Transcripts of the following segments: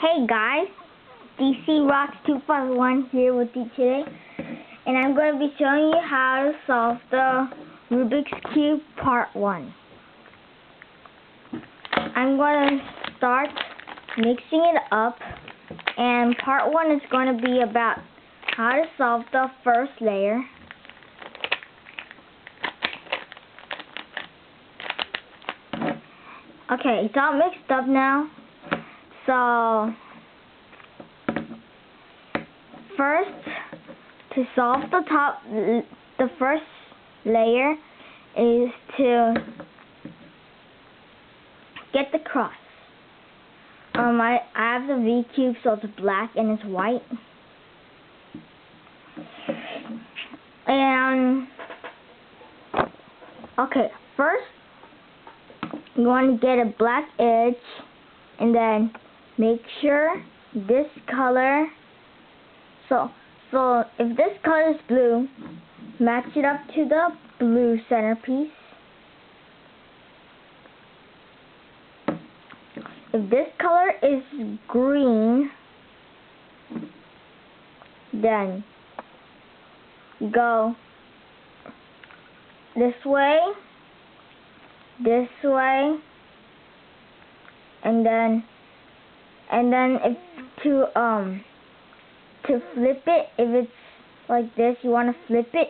Hey guys, DC Rocks 251 here with you today, and I'm going to be showing you how to solve the Rubik's Cube Part 1. I'm going to start mixing it up, and Part 1 is going to be about how to solve the first layer. Okay, it's all mixed up now. So, first, to solve the first layer is to get the cross. I have the V cube, so it's black and it's white. And, okay, first, you want to get a black edge, and then make sure this color, so if this color is blue, match it up to the blue centerpiece. If this color is green, then go this way, and then if to flip it, if it's like this, you want to flip it,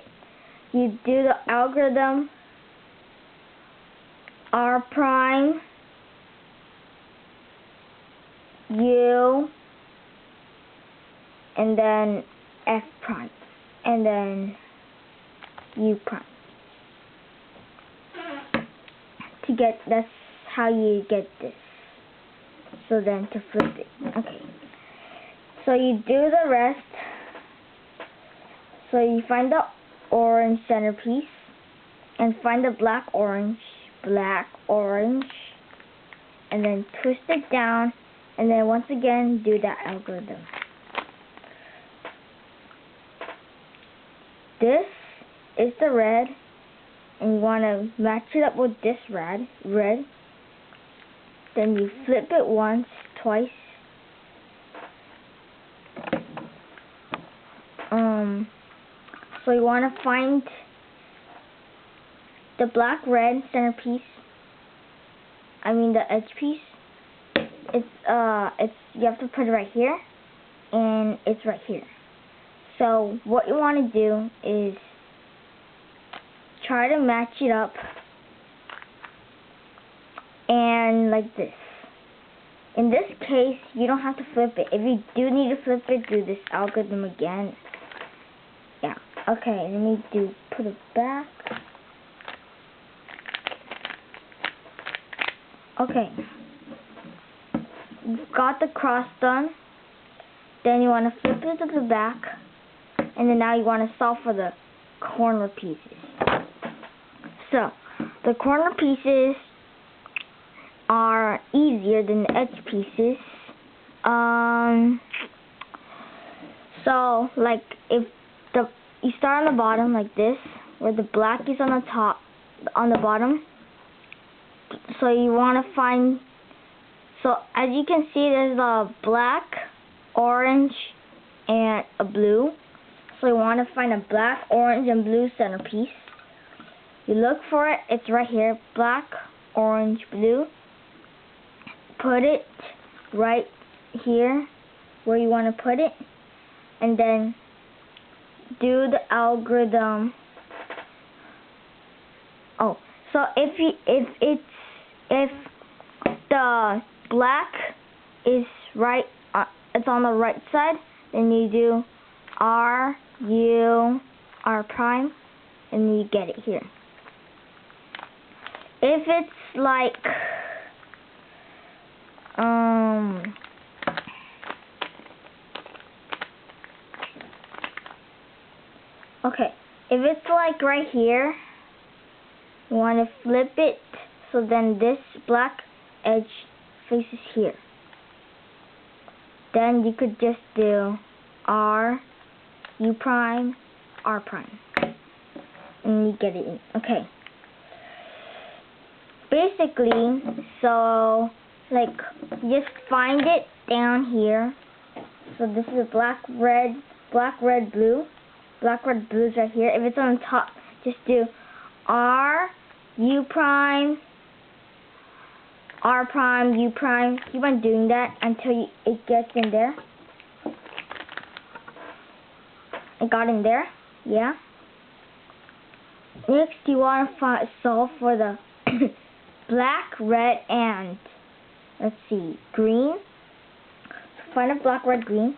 you do the algorithm R prime U and then F prime and then U prime. That's how you get this. So then to flip it. Okay. So you do the rest. So you find the orange centerpiece and find the black orange, and then twist it down, and then once again do that algorithm. This is the red, and you want to match it up with this red. Then you flip it once, twice. So you want to find the black-red centerpiece. I mean the edge piece. You have to put it right here, and it's right here. So what you want to do is try to match it up, and like this. In this case, you don't have to flip it. If you do need to flip it, do this algorithm again. Yeah. Okay, let me put it back. Okay. You've got the cross done. Then you want to flip it to the back, and then now you want to solve for the corner pieces. So, the corner pieces are easier than the edge pieces. So, like, if you start on the bottom like this, where the black is on the top, on the bottom. So you want to find, so as you can see, there's a black, orange, and a blue. So you want to find a black, orange, and blue centerpiece. You look for it, it's right here, black, orange, blue. Put it right here where you want to put it, and then do the algorithm. Oh, so if the black is right, it's on the right side, then you do R, U, R prime, and you get it here. If it's like okay, if it's like right here, you want to flip it so then this black edge faces here. Then you could just do R, U prime, R prime, and you get it in. Okay. Basically, so like just find it down here. So this is black, red, blue. Black, red, blue is right here. If it's on the top, just do R, U prime, R prime, U prime. Keep on doing that until it gets in there. It got in there. Yeah. Next, you want to solve for the black, red, and let's see, green. So find a black, red, green.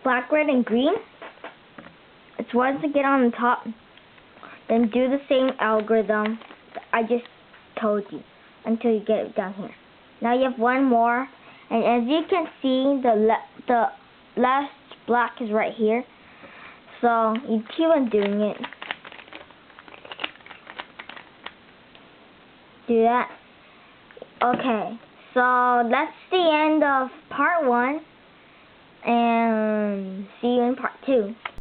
Black, red, and green. It's once to get on the top. Then do the same algorithm I just told you until you get it down here. Now you have one more, and as you can see, the last black is right here. So you keep on doing it. Do that. Okay, so that's the end of part 1, and see you in part 2.